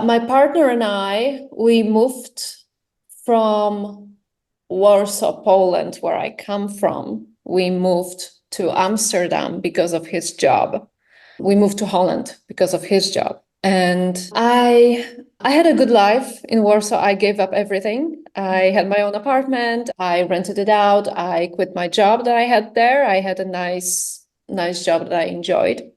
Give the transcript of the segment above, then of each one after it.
My partner and I, we moved from Warsaw, Poland, where I come from. We moved to Amsterdam because of his job. We moved to Holland because of his job. And I had a good life in Warsaw. I gave up everything. I had my own apartment. I rented it out. I quit my job that I had there. I had a nice job that I enjoyed.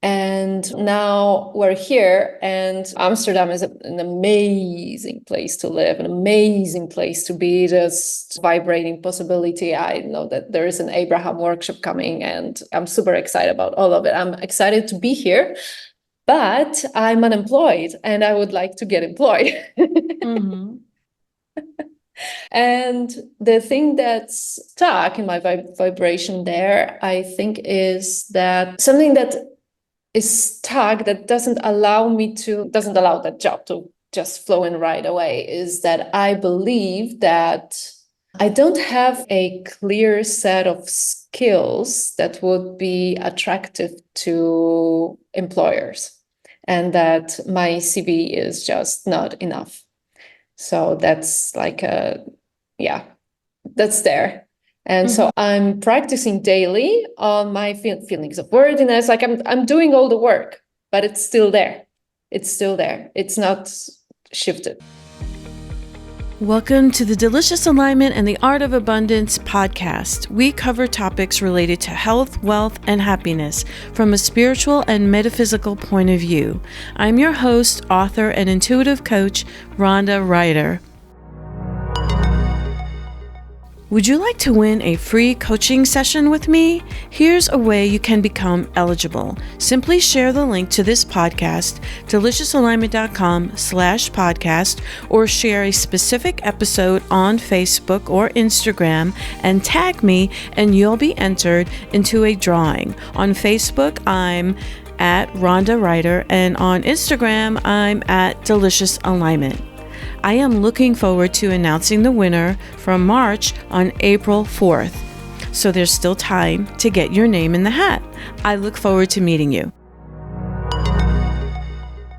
And now we're here, and Amsterdam is an amazing place to live, an amazing place to be, just vibrating possibility. I know that there is an Abraham workshop coming, and I'm super excited about all of it. I'm excited to be here, but I'm unemployed and I would like to get employed. Mm-hmm. And the thing that's stuck in my vibration there, I think, is that something that is stuck that doesn't allow that job to just flow in right away, is that I believe that I don't have a clear set of skills that would be attractive to employers, and that my CV is just not enough. So that's that's there. And so I'm practicing daily on my feelings of worthiness. Like I'm doing all the work, but it's still there. It's still there. It's not shifted. Welcome to the Delicious Alignment and the Art of Abundance podcast. We cover topics related to health, wealth, and happiness from a spiritual and metaphysical point of view. I'm your host, author, and intuitive coach, Rhonda Ryder. Would you like to win a free coaching session with me? Here's a way you can become eligible. Simply share the link to this podcast, deliciousalignment.com/podcast, or share a specific episode on Facebook or Instagram and tag me, and you'll be entered into a drawing. On Facebook, I'm at Rhonda Ryder, and on Instagram, I'm at Delicious Alignment. I am looking forward to announcing the winner from March on April 4th. So there's still time to get your name in the hat. I look forward to meeting you.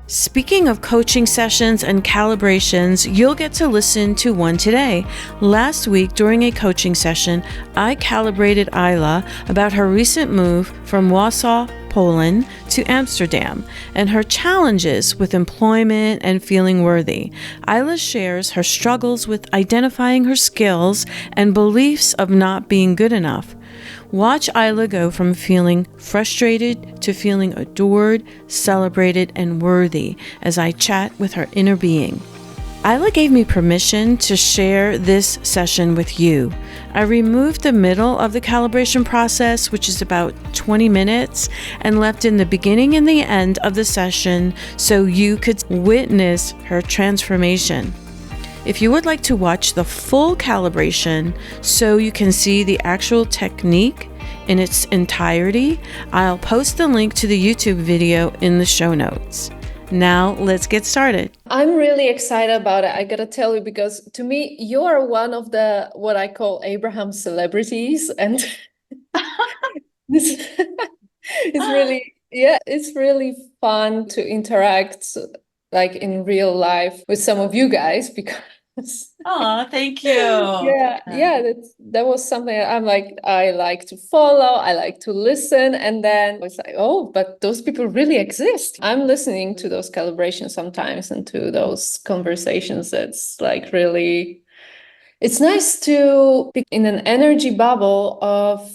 Speaking of coaching sessions and calibrations, you'll get to listen to one today. Last week during a coaching session, I calibrated Ayla about her recent move from Warsaw, Poland to Amsterdam and her challenges with employment and feeling worthy. Ayla shares her struggles with identifying her skills and beliefs of not being good enough. Watch Ayla go from feeling frustrated to feeling adored, celebrated, and worthy as I chat with her inner being. Ayla gave me permission to share this session with you. I removed the middle of the calibration process, which is about 20 minutes, and left in the beginning and the end of the session so you could witness her transformation. If you would like to watch the full calibration so you can see the actual technique in its entirety, I'll post the link to the YouTube video in the show notes. Now let's get started. I'm really excited about it. I gotta tell you, because to me, you are one of the what I call Abraham celebrities, and this it's really fun to interact like in real life with some of you guys, because Oh, thank you. that was something I'm like, I like to follow, I like to listen, and then it's like, oh, but those people really exist. I'm listening to those calibrations sometimes and to those conversations. That's like really, it's nice to be in an energy bubble of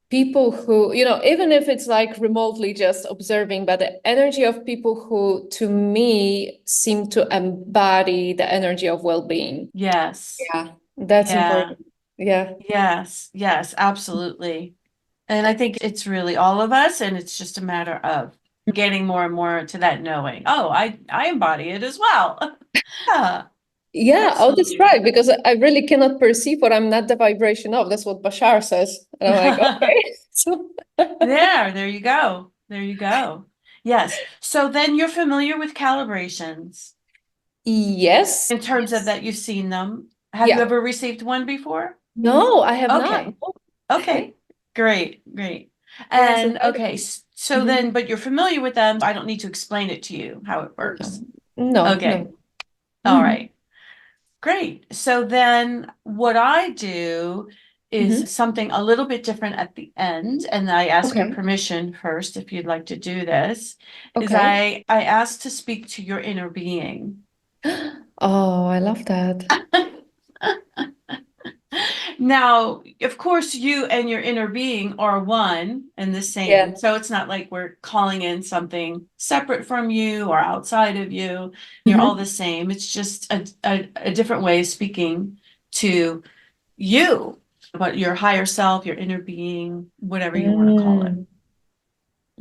people who, even if it's like remotely just observing, but the energy of people who, to me, seem to embody the energy of well-being. Yes. Yeah, that's important. Yeah. Yes, absolutely. And I think it's really all of us, and it's just a matter of getting more and more to that knowing. Oh, I embody it as well. Yeah. Yeah, oh, that's Absolutely. right, because I really cannot perceive what I'm not the vibration of. That's what Bashar says. And I'm like, okay. So There you go. There you go. Yes. So then you're familiar with calibrations yes. in terms of Yes. that you've seen them. Have you Yeah. ever received one before? No, I have not. Okay. Okay. Great. Yes, And okay, so mhm. then, but you're familiar with them. I don't need to explain it to you how it works. No, Okay. no. All Mhm, right. Great. So then what I do is mhm. something a little bit different at the end, and I ask your Okay, permission first if you'd like to do this, is okay. I ask to speak to your inner being. Oh, I love that. Now, of course, you and your inner being are one and the Yeah. same. So it's not like we're calling in something separate from you or outside of you. You're all Mhm. the same. It's just a different way of speaking to you, but your higher self, your inner being, whatever you want to call it.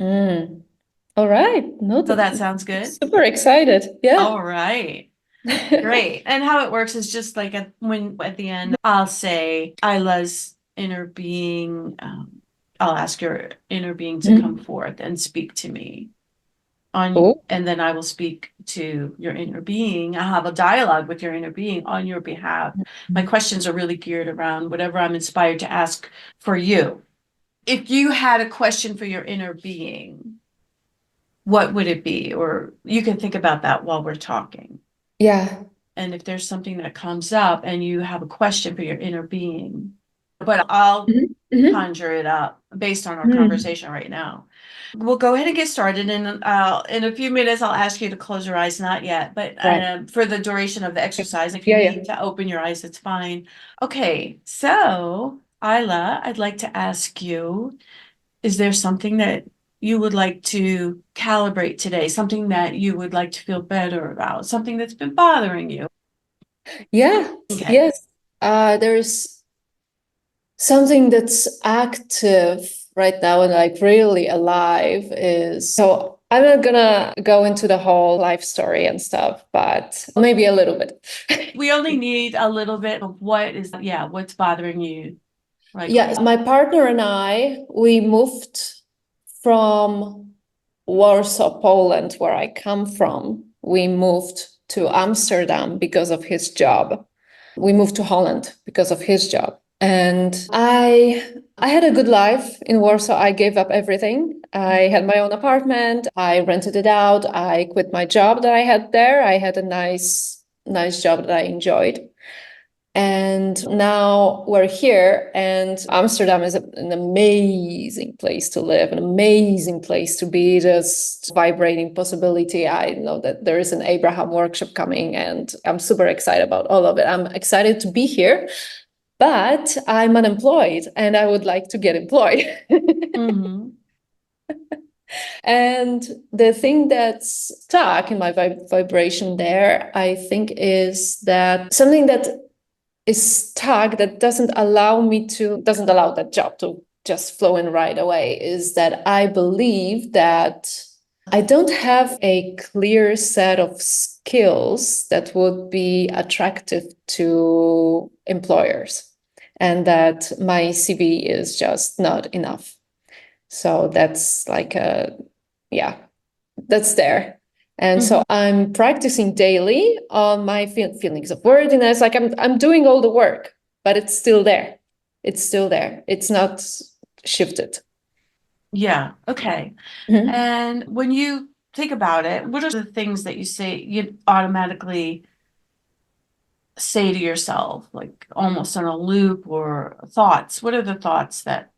Mm, mm. All right. No, So that sounds good. super excited. Yeah. All right. Great. And how it works is just like at the end, I'll say Isla's inner being. I'll ask your inner being to come Mhm. forth and speak to me on, Oh. and then I will speak to your inner being. I'll have a dialogue with your inner being on your behalf. My questions are really geared around whatever I'm inspired to ask for you. If you had a question for your inner being, what would it be? Or you can think about that while we're talking. Yeah. And if there's something that comes up and you have a question for your inner being, but I'll Mhm, mhm, conjure it up based on our mm. conversation right now. We'll go ahead and get started. And in a few minutes, I'll ask you to close your eyes, not yet, but Right. for the duration of the exercise, if you Yeah, yeah. need to open your eyes, it's fine. Okay, so Ayla, I'd like to ask you, is there something that you would like to calibrate today? Something that you would like to feel better about? Something that's been bothering you? Yeah. Okay. Yes. There's something that's active right now and like really alive is so I'm not gonna go into the whole life story and stuff, but maybe a little bit. We only need a little bit of what's bothering you, like Yeah, my partner and I, we moved from Warsaw, Poland, where I come from. We moved to Amsterdam because of his job. We moved to Holland because of his job. And I had a good life in Warsaw. I gave up everything. I had my own apartment. I rented it out. I quit my job that I had there. I had a nice job that I enjoyed. And now we're here, and Amsterdam is an amazing place to live, an amazing place to be, just vibrating possibility. I know that there is an Abraham workshop coming, and I'm super excited about all of it. I'm excited to be here, but I'm unemployed and I would like to get employed. mm-hmm. And the thing that's stuck in my vibration there, I think, is that something that is stuck that doesn't allow that job to just flow in right away is that I believe that I don't have a clear set of skills that would be attractive to employers, and that my CV is just not enough. So that's like yeah, that's there. And Mm-hmm. so I'm practicing daily on my feelings of worthiness. Like I'm doing all the work, but it's still there. It's still there. It's not shifted. Yeah. Okay. Mhm. And when you think about it, what are the things that you automatically say to yourself, like almost on a loop, or thoughts? What are the thoughts that,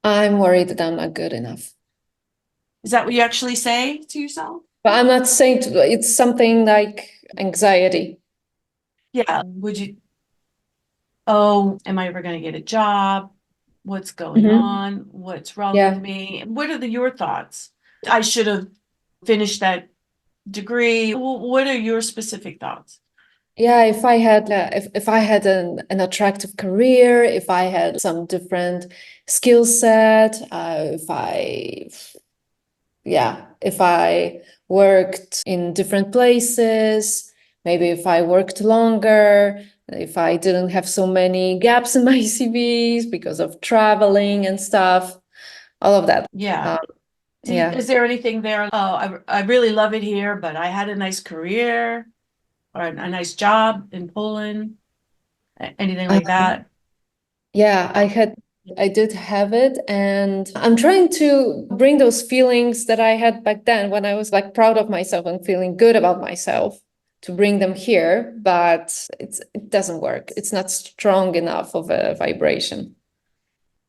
I'm worried that I'm not good enough. is that what you actually say to yourself? But I'm not saying it's something like anxiety. Yeah. Would you, oh, am I ever going to get a job? What's going Mhm. on? What's wrong with Yeah. me? What are your thoughts? I should have finished that degree. What are your specific thoughts? Yeah, if I had an attractive career, if I had some different skill set, if I worked in different places, maybe if I worked longer, if I didn't have so many gaps in my CVs because of traveling and stuff, all of that. Yeah. Um, yeah. Is there anything there? Oh, I really love it here, but I had a nice career or a nice job in Poland. Anything like Um, that? yeah, I had I did have it, and I'm trying to bring those feelings that I had back then when I was like proud of myself and feeling good about myself, to bring them here, but it doesn't work. It's not strong enough of a vibration.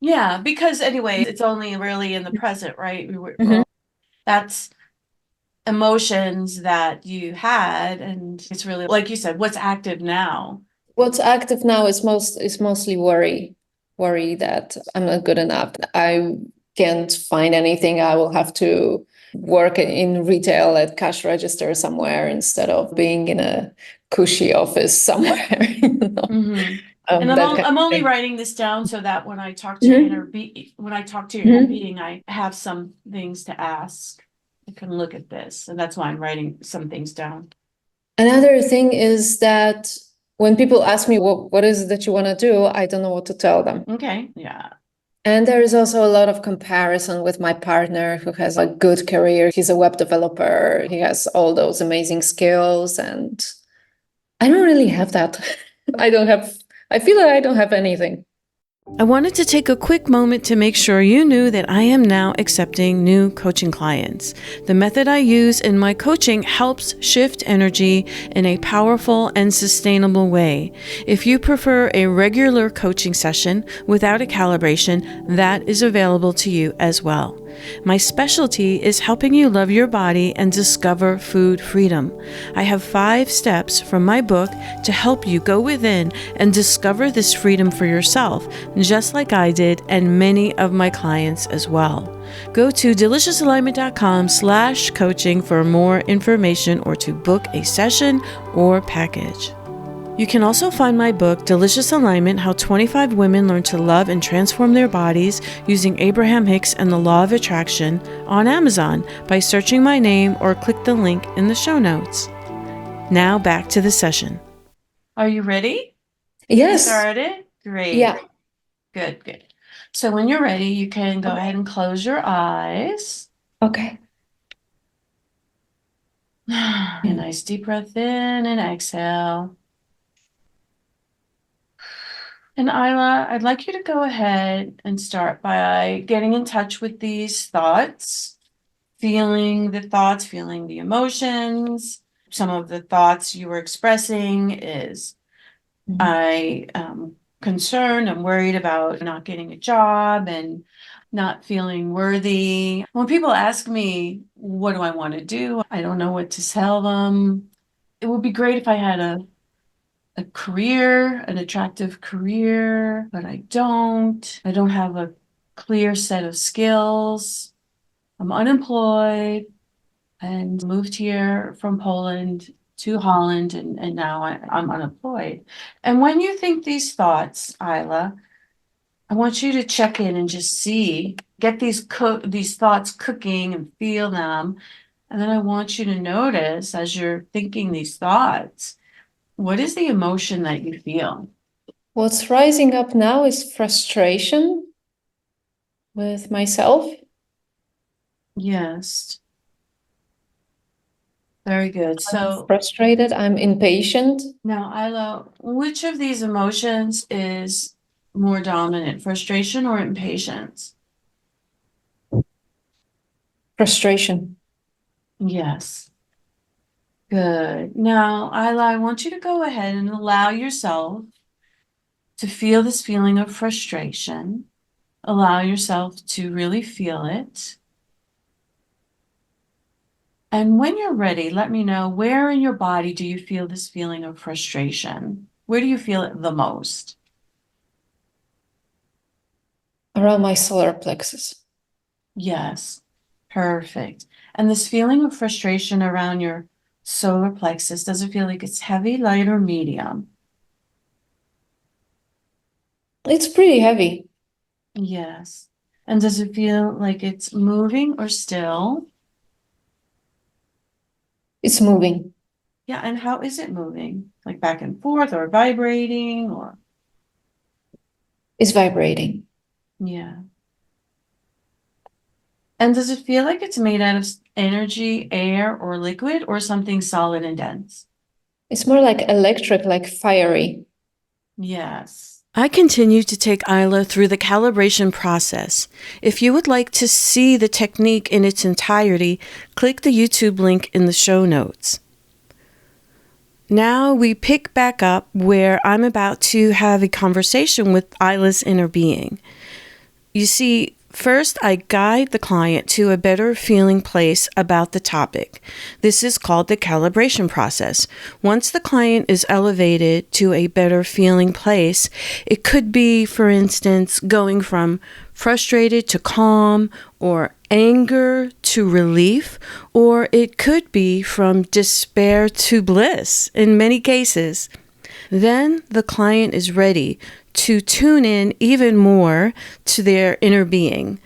Yeah, because anyway, it's only really in the present, right? Mhm. That's emotions that you had, and it's really, like you said, what's active now. What's active now is mostly worry that I'm not good enough. I can't find anything. I will have to work in retail at cash register somewhere instead of being in a cushy office somewhere. Mm-hmm. And That kind I'm of only thing. writing this down so that when I talk to your Mhm. inner when I talk to your inner Mhm. being, I have some things to ask. I can look at this, and that's why I'm writing some things down. Another thing is that when people ask me what is it that you want to do, I don't know what to tell them. Okay, yeah. And there is also a lot of comparison with my partner who has a good career. He's a web developer. He has all those amazing skills. And I don't really have that. I feel that I don't have anything. I wanted to take a quick moment to make sure you knew that I am now accepting new coaching clients. The method I use in my coaching helps shift energy in a powerful and sustainable way. If you prefer a regular coaching session without a calibration, that is available to you as well. My specialty is helping you love your body and discover food freedom. I have 5 steps from my book to help you go within and discover this freedom for yourself, just like I did and many of my clients as well. Go to deliciousalignment.com/coaching for more information or to book a session or package. You can also find my book, Delicious Alignment, How 25 Women Learn to Love and Transform Their Bodies Using Abraham Hicks and the Law of Attraction, on Amazon by searching my name or click the link in the show notes. Now back to the session. Are you ready? Yes. Started? Great. Yeah. Good, good. So when you're ready, you can go ahead and close your eyes. Okay. A nice deep breath in and exhale. And Ayla, I'd like you to go ahead and start by getting in touch with these thoughts, feeling the thoughts, feeling the emotions. Some of the thoughts you were expressing is, I am concerned, I'm worried about not getting a job and not feeling worthy. When people ask me, what do I want to do? I don't know what to tell them. It would be great if I had a career, an attractive career, but I don't. I don't have a clear set of skills. I'm unemployed and moved here from Poland to Holland, and now I'm unemployed. And when you think these thoughts, Ayla, I want you to check in and just see, get these thoughts cooking and feel them. And then I want you to notice as you're thinking these thoughts, what is the emotion that you feel? What's rising up now is frustration with myself. Yes. Very good. I'm So frustrated. I'm impatient. now, Ayla, which of these emotions is more dominant, frustration or impatience? Frustration. Yes. Good. Now, Ayla, I want you to go ahead and allow yourself to feel this feeling of frustration. Allow yourself to really feel it. And when you're ready, let me know, where in your body do you feel this feeling of frustration? Where do you feel it the most? Around my solar plexus. Yes, perfect. And this feeling of frustration around your solar plexus, does it feel like it's heavy, light, or medium? It's pretty heavy. Yes. And does it feel like it's moving or still? It's moving. Yeah, and how is it moving? Like back and forth or vibrating or It's vibrating. yeah. And does it feel like it's made out of energy, air, or liquid, or something solid and dense? It's more like electric, like fiery. Yes. I continue to take Ayla through the calibration process. If you would like to see the technique in its entirety, click the YouTube link in the show notes. Now we pick back up where I'm about to have a conversation with Ayla's inner being. You see, first I guide the client to a better feeling place about the topic. This is called the calibration process. Once the client is elevated to a better feeling place, it could be, for instance, going from frustrated to calm, or anger to relief, or it could be from despair to bliss in many cases. Then the client is ready to tune in even more to their inner being,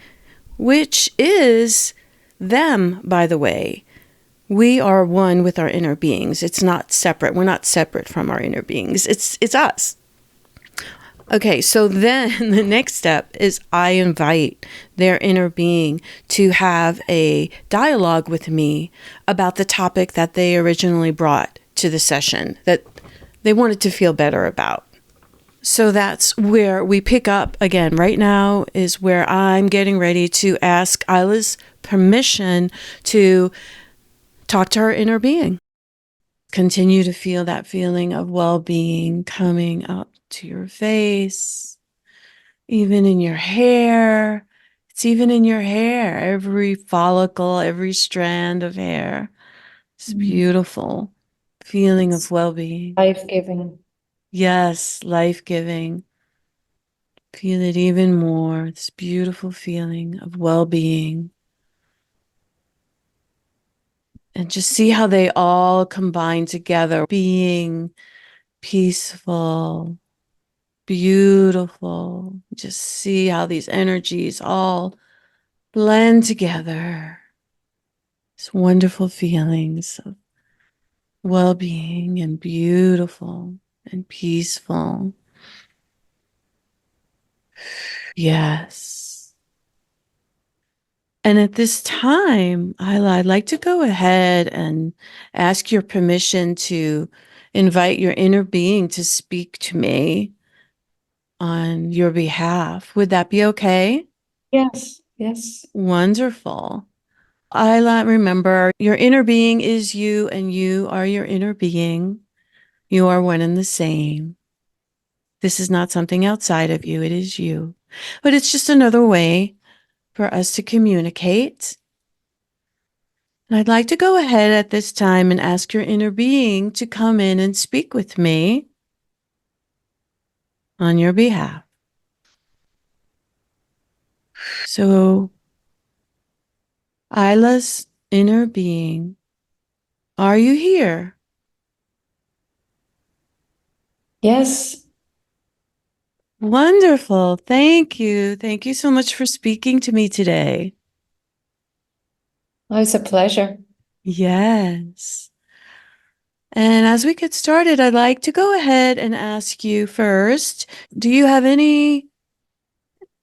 which is them, by the way. We are one with our inner beings. It's not separate. We're not separate from our inner beings. It's us. Okay, so then the next step is I invite their inner being to have a dialogue with me about the topic that they originally brought to the session that they wanted to feel better about. So that's where we pick up again. Right now is where I'm getting ready to ask Ayla's permission to talk to her inner being. Continue to feel that feeling of well-being coming up to your face, even in your hair. It's even in your hair, every follicle, every strand of hair. It's beautiful feeling of well-being. Life-giving. Yes, life-giving. Feel it even more, this beautiful feeling of well-being. And just see how they all combine together, being peaceful, beautiful. Just see how these energies all blend together. These wonderful feelings of well-being and beautiful and peaceful. Yes. And at this time, Ayla, I'd like to go ahead and ask your permission to invite your inner being to speak to me on your behalf. Would that be okay? Yes, yes. Wonderful. Ayla, remember, your inner being is you, and you are your inner being. You are one and the same. This is not something outside of you. It is you. But it's just another way for us to communicate. And I'd like to go ahead at this time and ask your inner being to come in and speak with me on your behalf. So, Ayla's inner being, are you here? Yes. Wonderful. Thank you. Thank you so much for speaking to me today. Oh, it's a pleasure. Yes. And as we get started, I'd like to go ahead and ask you first, do you have anything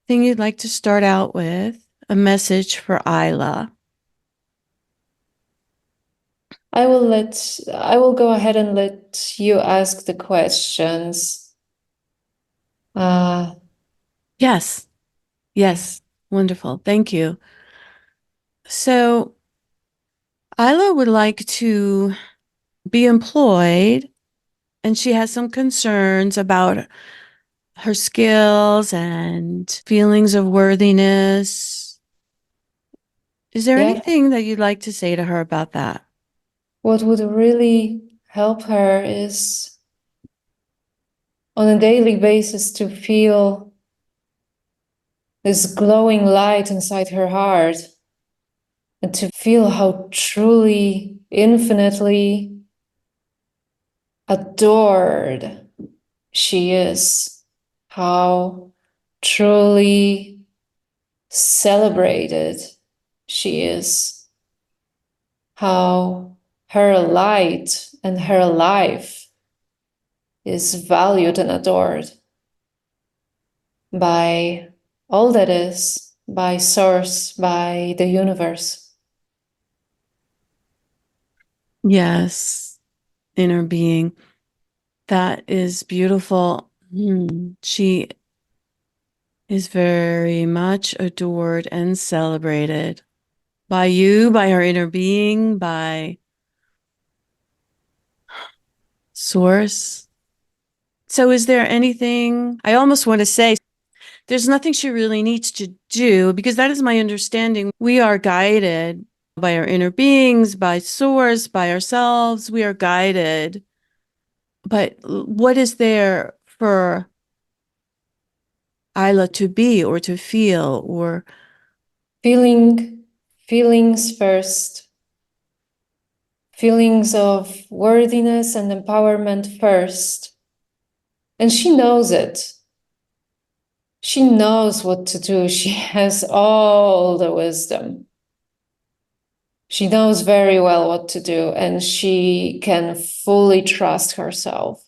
you'd like to start out with? A message for Ayla? I will go ahead and let you ask the questions. Yes. Yes. Wonderful. Thank you. So Ayla would like to be employed, and she has some concerns about her skills and feelings of worthiness. Is there Yeah. anything that you'd like to say to her about that? What would really help her is on a daily basis to feel this glowing light inside her heart and to feel how truly, infinitely adored she is, how truly celebrated she is, how her light and her life is valued and adored by all that is, by Source, by the universe. Yes, inner being. That is beautiful. She is very much adored and celebrated by you, by her inner being, by Source. So, is there anything I almost want to say? There's nothing she really needs to do because that is my understanding. We are guided by our inner beings, by Source, by ourselves. We are guided. But what is there for Ayla to be or to feel or feelings first, feelings of worthiness and empowerment first. And she knows it. She knows what to do. She has all the wisdom. She knows very well what to do, and she can fully trust herself.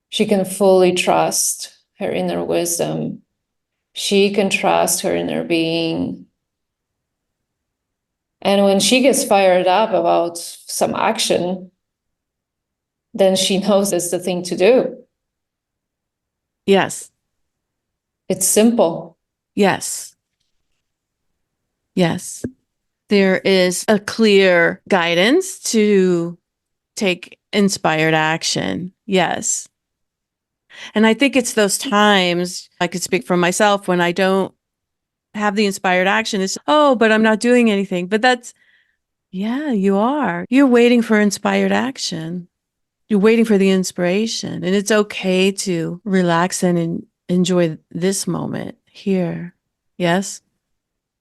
She can fully trust her inner wisdom. She can trust her inner being. And when she gets fired up about some action, then she knows it's the thing to do. Yes. It's simple. Yes. Yes. There is a clear guidance to take inspired action. Yes. And I think it's those times I could speak for myself when I don't have the inspired action. It's, oh, but I'm not doing anything. But that's, yeah, you are. You're waiting for inspired action. You're waiting for the inspiration. And it's okay to relax and enjoy this moment here. Yes?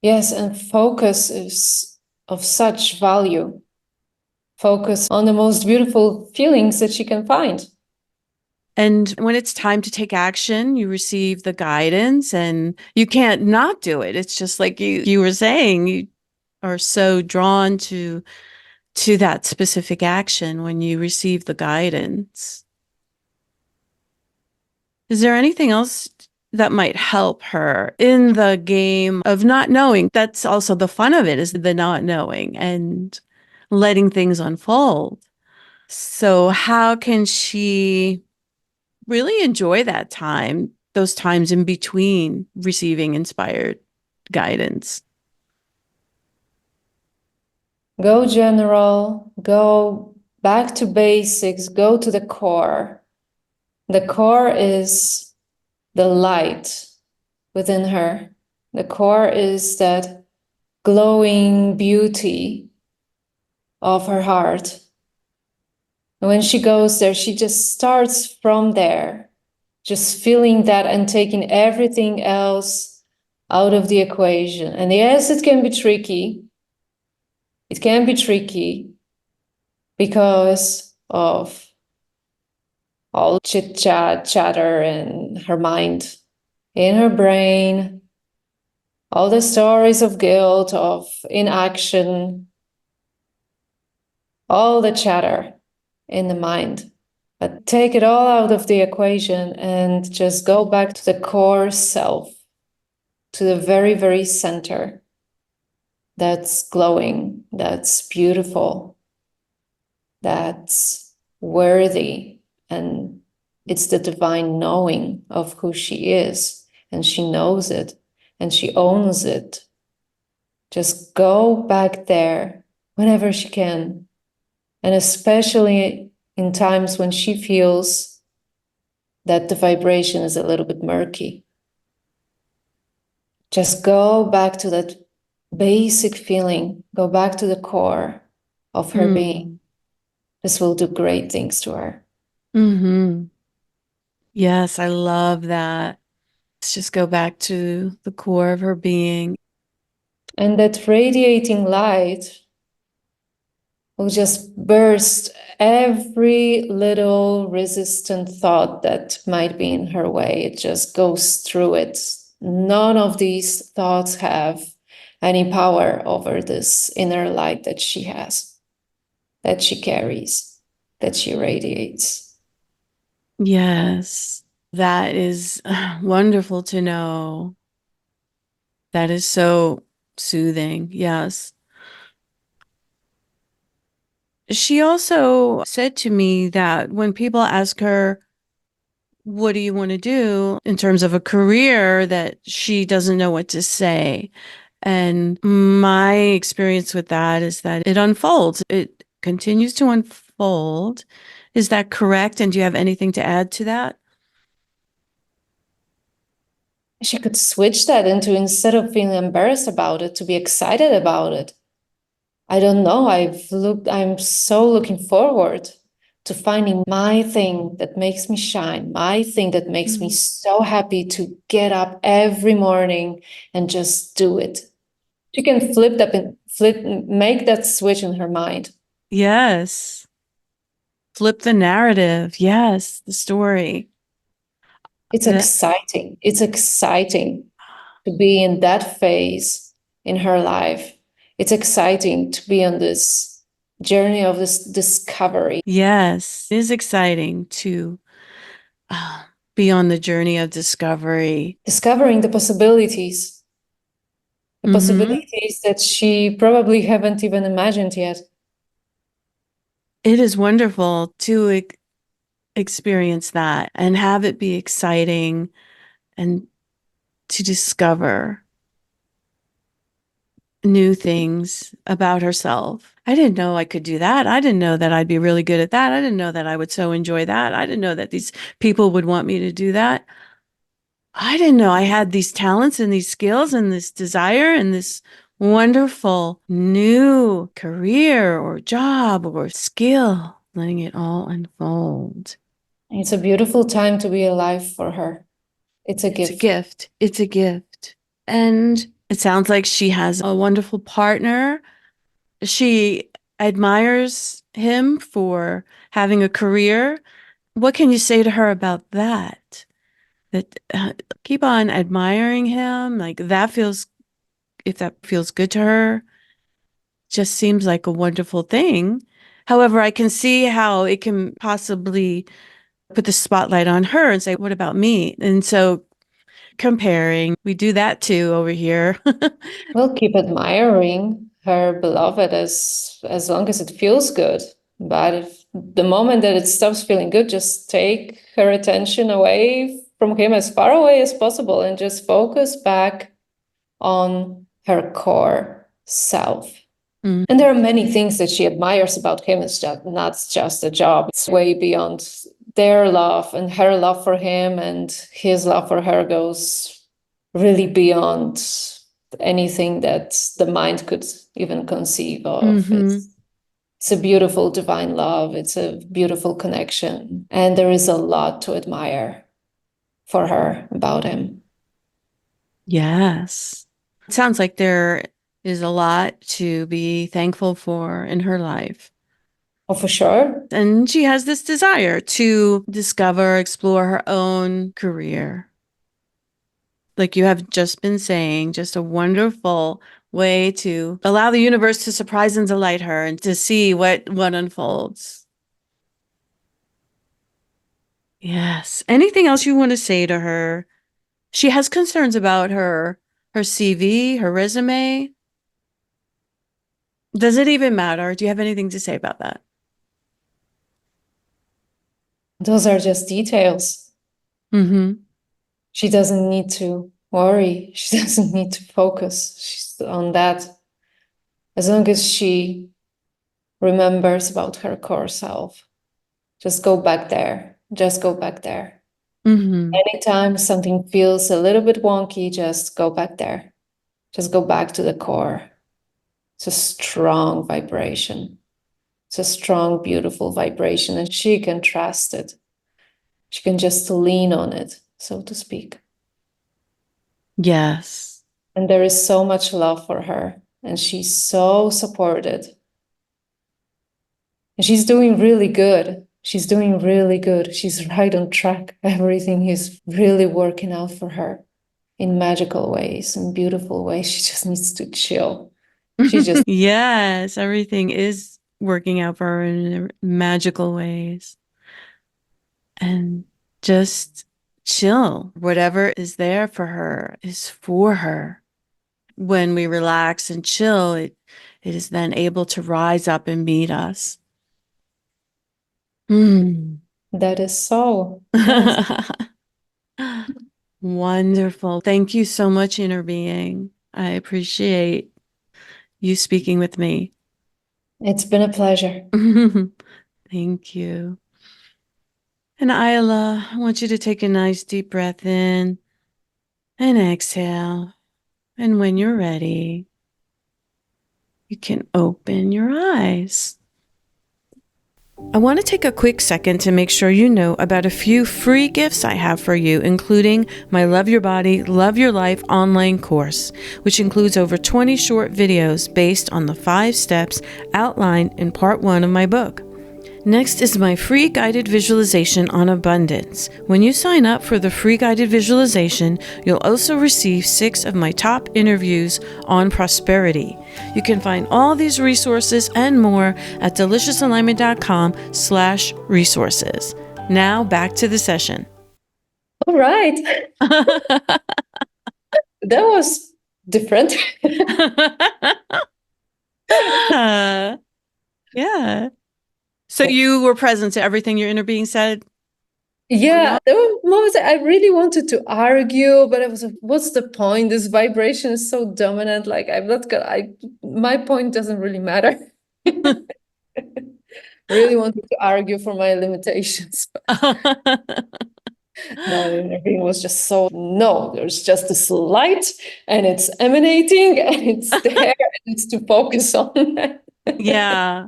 Yes, and focus is of such value. Focus on the most beautiful feelings that she can find. And when it's time to take action, you receive the guidance and you can't not do it. It's just like you were saying, you are so drawn to that specific action when you receive the guidance. Is there anything else that might help her in the game of not knowing? That's also the fun of it, is the not knowing and letting things unfold. So how can she really enjoy that time, those times in between receiving inspired guidance? Go general, go back to basics, go to the core. The core is the light within her. The core is that glowing beauty of her heart. And when she goes there, she just starts from there, just feeling that and taking everything else out of the equation. And yes, it can be tricky. It can be tricky because of all chit chat, chatter in her mind, in her brain, all the stories of guilt, of inaction, all the chatter in the mind. But take it all out of the equation and just go back to the core self, to the very, very center that's glowing, that's beautiful, that's worthy. And it's the divine knowing of who she is. And she knows it and she owns it. Just go back there whenever she can. And especially in times when she feels that the vibration is a little bit murky. Just go back to that basic feeling, go back to the core of her being. This will do great things to her. Mm-hmm. Yes, I love that. Let's just go back to the core of her being. And that radiating light will just burst every little resistant thought that might be in her way. It just goes through it. None of these thoughts have any power over this inner light that she has, that she carries, that she radiates. Yes, that is wonderful to know. That is so soothing. Yes. She also said to me that when people ask her, what do you want to do in terms of a career, that she doesn't know what to say. And my experience with that is that it unfolds. It continues to unfold. Is that correct? And do you have anything to add to that? She could switch that into, instead of feeling embarrassed about it, to be excited about it. I don't know. I'm so looking forward to finding my thing that makes me shine, my thing that makes me so happy to get up every morning and just do it. She can make that switch in her mind. Yes. Flip the narrative. Yes, the story. It's That, exciting. It's exciting to be in that phase in her life. It's exciting to be on this journey of this discovery. yes, it is exciting to uh, be on the journey of discovery. Discovering the Mm-hmm. possibilities that she probably haven't even imagined yet. It is wonderful to experience that and have it be exciting and to discover new things about herself. I didn't know I could do that. I didn't know that I'd be really good at that. I didn't know that I would so enjoy that. I didn't know that these people would want me to do that. I didn't know I had these talents and these skills and this desire and this wonderful new career or job or skill, letting it all unfold. It's a beautiful time to be alive for her. It's a It's a gift. gift. It's a gift. And it sounds like she has a wonderful partner. She admires him for having a career. What can you say to her about that? That keep on admiring him. Like that feels, if that feels good to her, just seems like a wonderful thing. However, I can see how it can possibly put the spotlight on her and say, what about me? And so comparing, we do that too over here. We'll keep admiring her beloved as long as it feels good. But if the moment that it stops feeling good, just take her attention away from him as far away as possible and just focus back on her core self. Mm. And there are many things that she admires about him. It's just not just a job. It's way beyond their love, and her love for him and his love for her goes really beyond anything that the mind could even conceive of. Mm-hmm. It's a beautiful divine love. It's a beautiful connection. And there is a lot to admire for her about him. Yes. It sounds like there is a lot to be thankful for in her life. Oh, for sure. And she has this desire to discover, explore her own career. Like you have just been saying, just a wonderful way to allow the universe to surprise and delight her and to see what unfolds. Yes. Anything else you want to say to her? She has concerns about her CV, her resume. Does it even matter? Do you have anything to say about that? Those are just details. Mm-hmm. She doesn't need to worry. She doesn't need to focus on that. As long as she remembers about her core self, just go back there. Just go back there. Mm-hmm. Anytime something feels a little bit wonky, just go back there. Just go back to the core. It's a strong vibration. It's a strong, beautiful vibration, and she can trust it. She can just lean on it, so to speak. Yes. And there is so much love for her, and she's so supported. And she's doing really good. She's doing really good. She's right on track. Everything is really working out for her in magical ways, in beautiful ways. She just needs to chill. She just, Yes, everything is working out for her in magical ways. And just chill. Whatever is there for her is for her. When we relax and chill, it is then able to rise up and meet us. Mm. That is so. Yes. Wonderful. Thank you so much, Inner Being. I appreciate you speaking with me. It's been a pleasure. Thank you. And Ayla, I want you to take a nice deep breath in and exhale. And when you're ready, you can open your eyes. I want to take a quick second to make sure you know about a few free gifts I have for you, including my Love Your Body, Love Your Life online course, which includes over 20 short videos based on the 5 steps outlined in part 1 of my book. Next is my free guided visualization on abundance. When you sign up for the free guided visualization, you'll also receive 6 of my top interviews on prosperity. You can find all these resources and more at deliciousalignment.com/resources. Now back to the session. All right. That was different. Yeah. So you were present to everything your inner being said? Yeah, there were moments I really wanted to argue, but I was like, what's the point? This vibration is so dominant. Like I'm not gonna, my point doesn't really matter. Really wanted to argue for my limitations. No, everything was just so, no, there's just this light and it's emanating and it's there and it's to focus on. Yeah.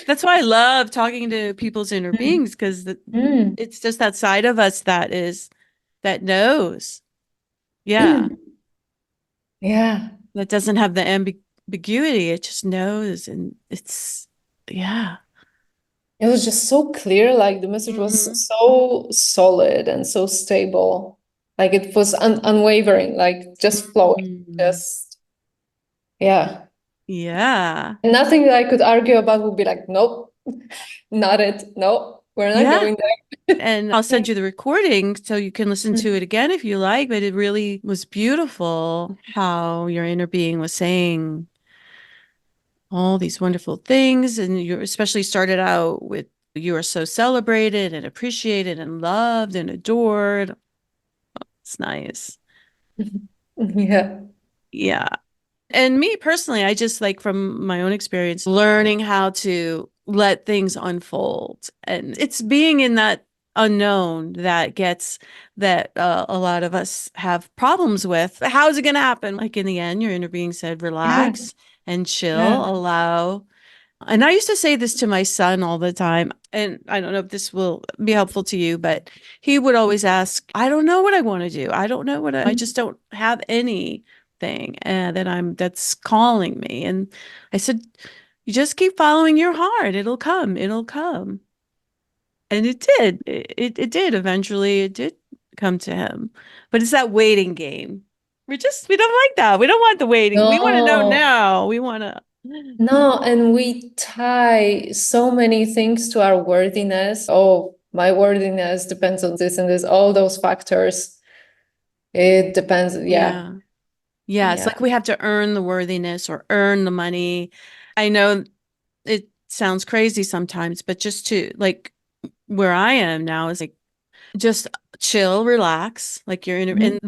That's why I love talking to people's inner beings, because it's just that side of us that knows. Yeah. Yeah. That doesn't have the ambiguity. It just knows. And it's, yeah. It was just so clear. Like the message was so solid and so stable. Like it was unwavering, like just flowing. Just, yeah. Yeah. And nothing that I could argue about would be like, nope, not it. No, we're not going there. And I'll send you the recording so you can listen to it again if you like, but it really was beautiful how your inner being was saying all these wonderful things. And you especially started out with, you are so celebrated and appreciated and loved and adored. It's nice. Yeah. Yeah. And me personally, I just like, from my own experience, learning how to let things unfold. And it's being in that unknown that gets that a lot of us have problems with. How's it going to happen? Like in the end, your inner being said, relax and chill, allow. And I used to say this to my son all the time. And I don't know if this will be helpful to you, but he would always ask, I don't know what I want to do. I don't know what I just don't have anything that's calling me. And I said, you just keep following your heart. It'll come. It'll come. And it did. It did. Eventually it did come to him. But it's that waiting game. We don't like that. We don't want the waiting. We want to know now. We want to. No, and we tie so many things to our worthiness. Oh, my worthiness depends on this and this, all those factors. It depends. Yeah. It's like we have to earn the worthiness or earn the money. I know it sounds crazy sometimes, but just to, like, where I am now is like, just chill, relax, like you're in, and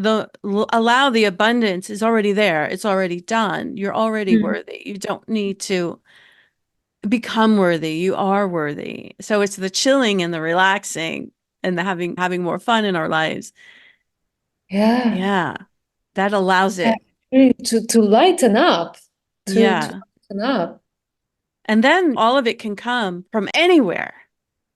allow the abundance is already there. It's already done. You're already worthy. You don't need to become worthy. You are worthy. So it's the chilling and the relaxing and the having more fun in our lives. Yeah. That allows it. To lighten up. To lighten up. And then all of it can come from anywhere.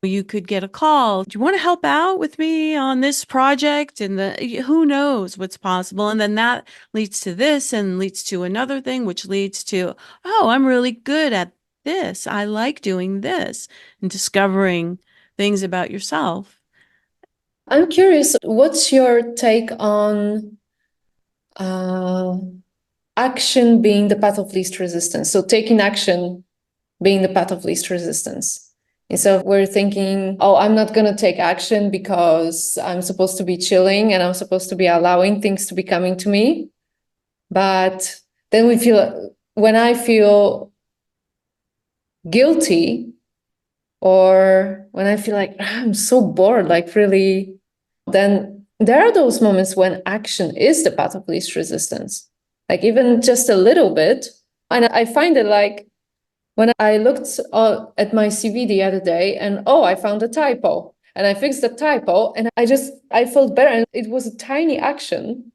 You could get a call. Do you want to help out with me on this project? And who knows what's possible? And then that leads to this and leads to another thing, which leads to, oh, I'm really good at this. I like doing this, and discovering things about yourself. I'm curious, what's your take on action being the path of least resistance? So taking action being the path of least resistance. And so we're thinking, oh, I'm not going to take action because I'm supposed to be chilling and I'm supposed to be allowing things to be coming to me. But then when I feel guilty or when I feel like I'm so bored, like really, then there are those moments when action is the path of least resistance, like even just a little bit. And I find it like when I looked at my CV the other day and I found a typo and I fixed the typo and I felt better. And it was a tiny action,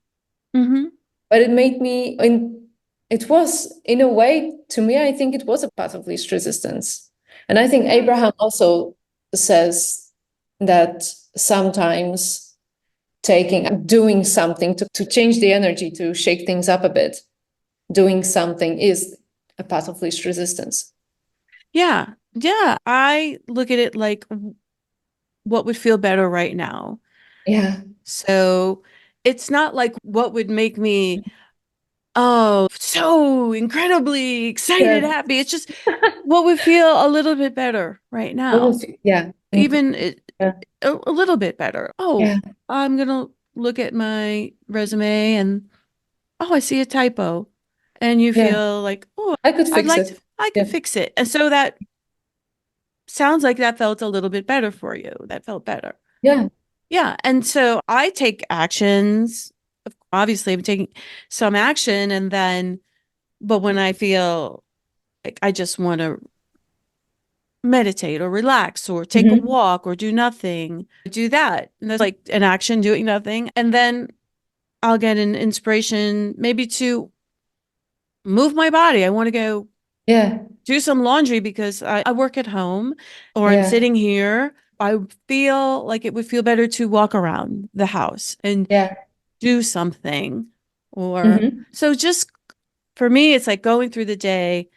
but it made me, it was in a way, to me, I think it was a path of least resistance. And I think Abraham also says that sometimes doing something to change the energy, to shake things up a bit, doing something is a path of least resistance. Yeah. Yeah. I look at it like what would feel better right now. Yeah. So it's not like what would make me, so incredibly excited, Yeah. happy. It's just what would feel a little bit better right now. Yeah. Even Yeah. a little bit better. Oh, Yeah. I'm going to look at my resume and, I see a typo. And you Yeah. feel like, I could fix it. I Yeah. could fix it. And so that sounds like that felt a little bit better for you. That felt better. Yeah. Yeah. And so I take actions. Obviously, I'm taking some action. And then, but when I feel like I just want to meditate or relax or take a walk or do nothing, do that. And that's like an action, doing nothing. And then I'll get an inspiration maybe to move my body. I want to go do some laundry because I work at home or I'm sitting here. I feel like it would feel better to walk around the house and do something. Or so just for me, it's like going through the day.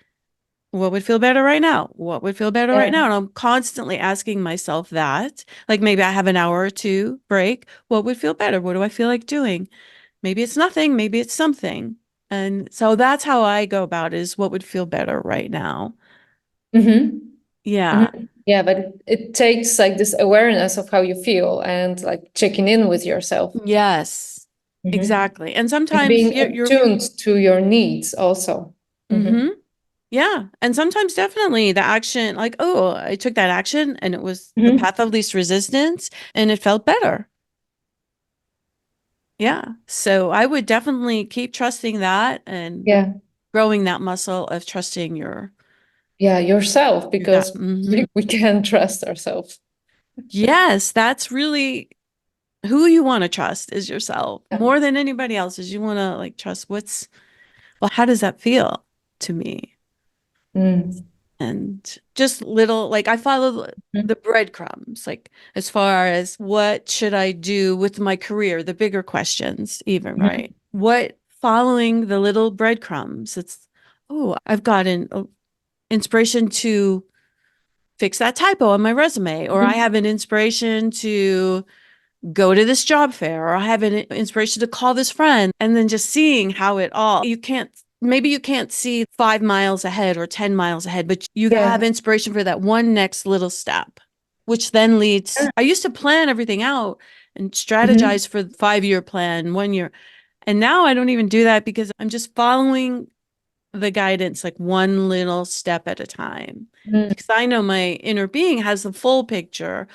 What would feel better right now? What would feel better right now? And I'm constantly asking myself that. Like maybe I have an hour or two break. What would feel better? What do I feel like doing? Maybe it's nothing. Maybe it's something. And so that's how I go about it, is what would feel better right now. Yeah. Yeah, but it takes like this awareness of how you feel and like checking in with yourself. Yes, exactly. And And sometimes being attuned to your needs also. Yeah. And sometimes definitely the action, like, I took that action and it was the path of least resistance and it felt better. Yeah. So I would definitely keep trusting that and growing that muscle of trusting yourself, because we can't trust ourselves. Yes, that's really who you want to trust, is yourself more than anybody else. Is you want to like trust how does that feel to me? And just little, like I follow the breadcrumbs, like as far as what should I do with my career, the bigger questions even, right? What, following the little breadcrumbs, it's, I've gotten inspiration to fix that typo on my resume, or I have an inspiration to go to this job fair, or I have an inspiration to call this friend, and then just seeing how maybe you can't see 5 miles ahead or 10 miles ahead, but you have inspiration for that one next little step, which then leads. I used to plan everything out and strategize for the 5-year plan, 1 year. And now I don't even do that because I'm just following the guidance, like one little step at a time. Because I know my inner being has the full picture,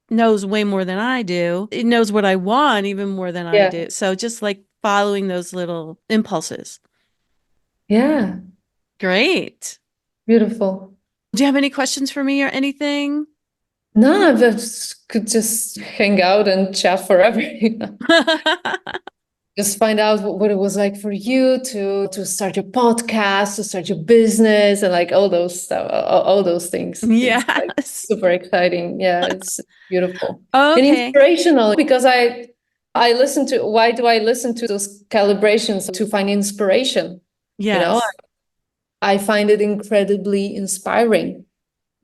knows way more than I do. It knows what I want even more than I do. So just like following those little impulses. Yeah. Great. Beautiful. Do you have any questions for me or anything? No, I just could just hang out and chat forever. Just find out what it was like for you to start your podcast, to start your business, and like all those stuff, all those things. Yes. It's like super exciting. Yeah, it's beautiful. Okay. And inspirational, because I listen to, why do I listen to those calibrations? To find inspiration. Yes. You know, I find it incredibly inspiring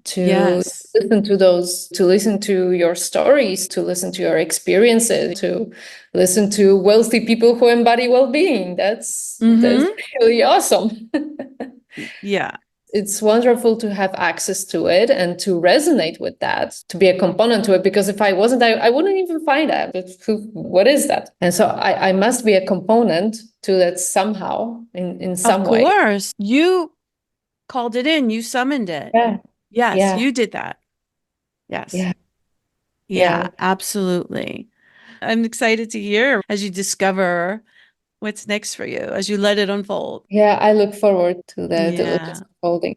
to listen to your stories, to listen to your experiences, to listen to wealthy people who embody well-being. That's really awesome. Yeah. It's wonderful to have access to it and to resonate with that, to be a component to it, because if I wasn't, I wouldn't even find out what is that. And so I must be a component to that somehow, in some way. Of course. You called it in, you summoned it. Yeah. Yes, Yeah. you did that. Yes. Yeah. Yeah, Yeah. absolutely. I'm excited to hear as you discover what's next for you, as you let it unfold. Yeah. I look forward to the delicious Yeah. unfolding.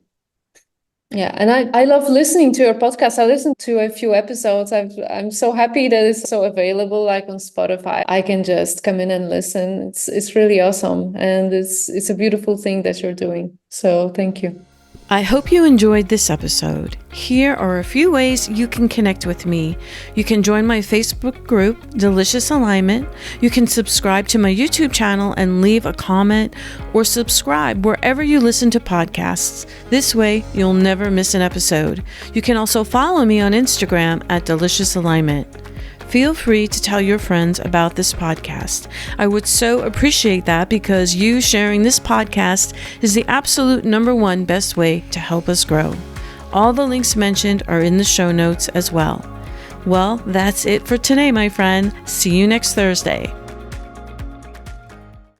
Yeah, and I love listening to your podcast. I listened to a few episodes. I'm so happy that it's so available, like on Spotify. I can just come in and listen. It's really awesome, and it's a beautiful thing that you're doing. So thank you. I hope you enjoyed this episode. Here are a few ways you can connect with me. You can join my Facebook group, Delicious Alignment. You can subscribe to my YouTube channel and leave a comment, or subscribe wherever you listen to podcasts. This way, you'll never miss an episode. You can also follow me on Instagram at Delicious Alignment. Feel free to tell your friends about this podcast. I would so appreciate that, because you sharing this podcast is the absolute #1 best way to help us grow. All the links mentioned are in the show notes as well. Well, that's it for today, my friend. See you next Thursday.